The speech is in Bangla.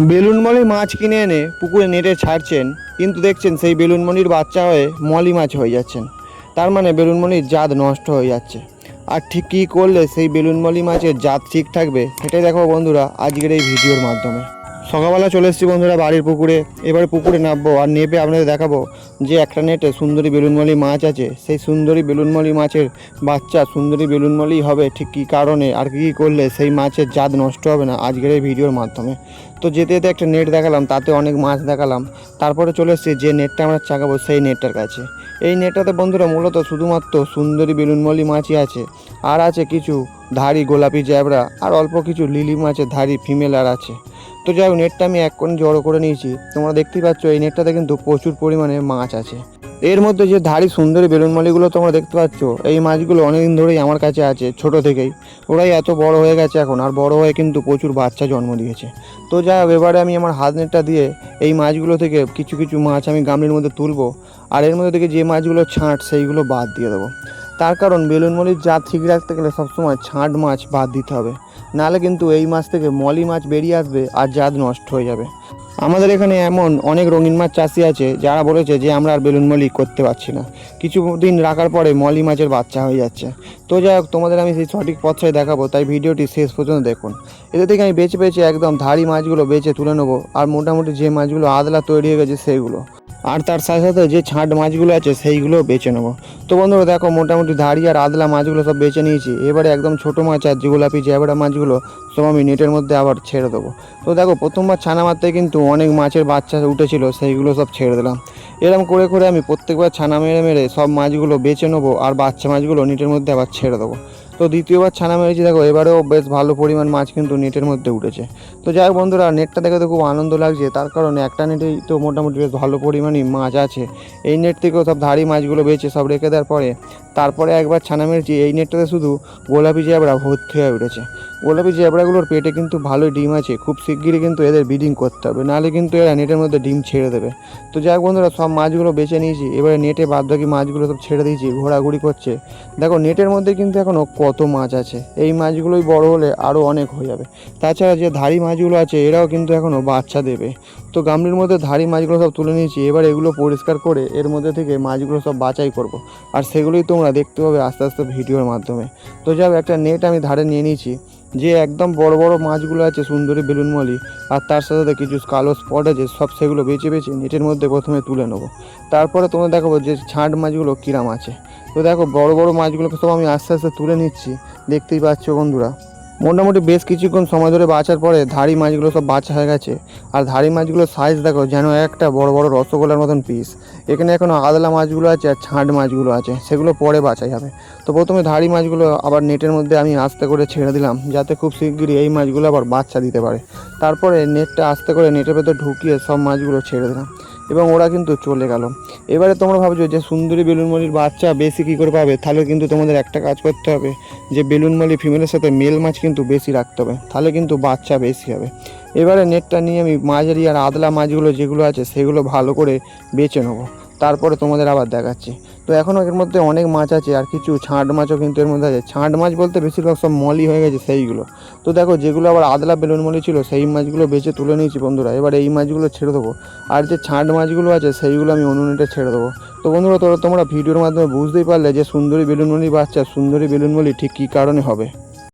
বেলুনমলি মাছ কিনে এনে পুকুরে নেটে ছাড়ছেন, কিন্তু দেখছেন সেই বেলুনমলির বাচ্চা হয়ে মলি মাছ হয়ে যাচ্ছেন। তার মানে বেলুনমলির জাত নষ্ট হয়ে যাচ্ছে। আর ঠিক কী করলে সেই বেলুনমলি মাছের জাত ঠিক থাকবে সেটাই দেখো বন্ধুরা আজকের এই ভিডিওর মাধ্যমে। সকালবেলা চলে এসেছি বন্ধুরা বাড়ির পুকুরে। এবারে পুকুরে নামবো আর নেমে আপনাদের দেখাবো যে একটা নেটে সুন্দরী বেলুনমলি মাছ আছে। সেই সুন্দরী বেলুনমলি মাছের বাচ্চা সুন্দরী বেলুনমলি হবে ঠিক কী কারণে আর কী করলে সেই মাছের জাত নষ্ট হবে না আজকের এই ভিডিওর মাধ্যমে। তো যেতে যেতে একটা নেট দেখালাম, তাতে অনেক মাছ দেখালাম। তারপরে চলে এসেছি যে নেটটা আমরা চাগাবো সেই নেটটার কাছে। এই নেটটাতে বন্ধুরা মূলত শুধুমাত্র সুন্দরী বেলুনমলি মাছই আছে, আর আছে কিছু ধাড়ি গোলাপি জ্যাবরা আর অল্প কিছু লিলি মাছের ধাড়ি ফিমেল আর আছে। তো যাই হোক, নেটটা আমি এক কোণে জড়ো করে নিয়েছি। তোমরা দেখতেই পাচ্ছ এই নেটটাতে কিন্তু প্রচুর পরিমাণে মাছ আছে। এর মধ্যে যে ধাড়ি সুন্দরী বেলুনমলিগুলো তোমরা দেখতে পাচ্ছ, এই মাছগুলো অনেকদিন ধরেই আমার কাছে আছে, ছোট থেকেই। ওরাই এত বড় হয়ে গেছে এখন, আর বড় হয়ে কিন্তু প্রচুর বাচ্চা জন্ম দিয়েছে। তো যাই হোক, এবারে আমি আমার হাত নেটটা দিয়ে এই মাছগুলো থেকে কিছু কিছু মাছ আমি গামলির মধ্যে তুলবো, আর এর মধ্যে থেকে যে মাছগুলো ছাঁট সেইগুলো বাদ দিয়ে দেবো। তার কারণ বেলুনমলির জাত ঠিক রাখতে গেলে সবসময় ছাঁট মাছ বাদ দিতে হবে, নাহলে কিন্তু এই মাছ থেকে মলি মাছ বেরিয়ে আসবে আর জাত নষ্ট হয়ে যাবে। আমাদের এখানে এমন অনেক রঙিন মাছ চাষি আছে যারা বলেছে যে আমরা আর বেলুনমলি করতে পারছি না, কিছু দিন রাখার পরে মলি মাছের বাচ্চা হয়ে যাচ্ছে। তো যাই হোক, তোমাদের আমি সেই সঠিক পথটাই দেখাবো, তাই ভিডিওটি শেষ পর্যন্ত দেখুন। এদের থেকে আমি বেছে বেছে একদম ধাড়ি মাছগুলো বেছে তুলে নেবো, আর মোটামুটি যে মাছগুলো আদলা তৈরি হয়ে গেছে সেইগুলো, আর তার সাথে সাথে যে ছাঁট মাছগুলো আছে সেইগুলো বেছে নেবো। তো বন্ধুরা দেখো, মোটামুটি ধাড়ি আর আদলা মাছগুলো সব বেছে নিয়েছি। এবারে একদম ছোটো মাছ আর যে গোলাপি জ্যাবড়া মাছগুলো সব আমি নেটের মধ্যে আবার ছেড়ে দেবো। তো দেখো, প্রথমবার ছানা মারতে কিন্তু অনেক মাছের বাচ্চা উঠেছিল, সেইগুলো সব ছেড়ে দিলাম। এরকম করে করে আমি প্রত্যেকবার ছানা মেরে মেরে সব মাছগুলো বেছে নেবো, আর বাচ্চা মাছগুলো নেটের মধ্যে আবার ছেড়ে দেবো। তো দ্বিতীয়বার ছানা মেরেছি, দেখো এবারেও বেশ ভালো পরিমাণ মাছ কিন্তু নেটের মধ্যে উঠেছে। তো যাই হোক বন্ধুরা, নেটটা দেখে তো খুব আনন্দ লাগছে, তার কারণে একটা নেটেই তো মোটামুটি বেশ ভালো পরিমাণই মাছ আছে। এই নেট থেকেও সব ধাড়ি মাছগুলো বেছে সব রেখে দেওয়ার পরে তারপরে একবার ছানা মেরেছি। এই নেটটাতে শুধু গোলাপি জ্যাবড়া ভর্তি হয়ে উঠেছে। গোলাপি জ্যাবড়াগুলোর পেটে কিন্তু ভালোই ডিম আছে, খুব শিগগিরই কিন্তু এদের ব্রিডিং করতে হবে, নাহলে কিন্তু এরা নেটের মধ্যে ডিম ছেড়ে দেবে। তো যাই হোক বন্ধুরা, সব মাছগুলো বেছে নিয়েছি। এবারে নেটে বাদবাকি মাছগুলো সব ছেড়ে দিয়েছি, ঘোরাঘুরি করছে। দেখো নেটের মধ্যে কিন্তু এখনও কত মাছ আছে, এই মাছগুলোই বড় হলে আরও অনেক হয়ে যাবে। তাছাড়া যে ধাড়ি মাছগুলো আছে এরাও কিন্তু এখনও বাচ্চা দেবে। তো গামলির মধ্যে ধাড়ি মাছগুলো সব তুলে নিয়েছি। এবার এগুলো পরিষ্কার করে এর মধ্যে থেকে মাছগুলো সব বাছাই করব, আর সেগুলোই তোমরা দেখতে পাবে আস্তে আস্তে ভিডিওর মাধ্যমে। তো যাই হোক, একটা নেট আমি ধারে নিয়ে নিয়েছি। যে একদম বড় বড় মাছগুলো আছে সুন্দরী বেলুনমলি, আর তার সাথে সাথে কিছু কালো স্পট আছে, সব সেগুলো বেছে বেছে নেটের মধ্যে প্রথমে তুলে নেবো। তারপরে তোমরা দেখাবো যে ছাঁট মাছগুলো কিরাম আছে। তো দেখো, বড় বড় মাছগুলোকে সব আমি আস্তে আস্তে তুলে নিচ্ছি, দেখতেই পাচ্ছ বন্ধুরা। মোটামুটি বেশ কিছুক্ষণ সময় ধরে বাছার পরে ধাড়ি মাছগুলো সব বাছা হয়ে গেছে। আর ধাড়ি মাছগুলোর সাইজ দেখো, যেন একটা বড় বড় রসগোল্লার মতন পিস। এখানে এখনও আদলা মাছগুলো আছে আর ছাঁট মাছগুলো আছে, সেগুলো পরে বাছাই হবে। তো প্রথমে ধাড়ি মাছগুলো আবার নেটের মধ্যে আমি আস্তে করে ছেড়ে দিলাম, যাতে খুব শিগগিরই এই মাছগুলো আবার বাচ্চা দিতে পারে। তারপরে নেটটা আস্তে করে নেটের ভেতর ঢুকিয়ে সব মাছগুলো ছেড়ে দিলাম, এবং ওরা কিন্তু চলে গেল। এবারে তোমরা ভাবছো যে সুন্দরী বেলুনমলির বাচ্চা বেশি কী করে পাবে, তাহলে কিন্তু তোমাদের একটা কাজ করতে হবে, যে বেলুনমলি ফিমেলের সাথে মেল মাছ কিন্তু বেশি রাখতে হবে, তাহলে কিন্তু বাচ্চা বেশি হবে। এবারে নেটটা নিয়ে আমি মাঝারি আর আদলা মাছগুলো যেগুলো আছে সেগুলো ভালো করে বেছে নেবো, তারপরে তোমাদের আবার দেখাচ্ছি। তো এখনও এর মধ্যে অনেক মাছ আছে, আর কিছু ছাঁট মাছও কিন্তু এর মধ্যে আছে। ছাঁট মাছ বলতে বেশিরভাগ সব মলি হয়ে গেছে সেইগুলো। তো দেখো, যেগুলো আবার আদলা বেলুনমলি ছিল সেই মাছগুলো বেছে তুলে নিয়েছি বন্ধুরা। এবার এই মাছগুলো ছেড়ে দেবো, আর যে ছাঁট মাছগুলো আছে সেইগুলো আমি অন্য নেটে ছেড়ে দেবো। তো বন্ধুরা, তোমরা ভিডিওর মাধ্যমে বুঝতেই পারলে যে সুন্দরী বেলুনমলির বাচ্চা সুন্দরী বেলুনমলি ঠিক কী কারণে হবে।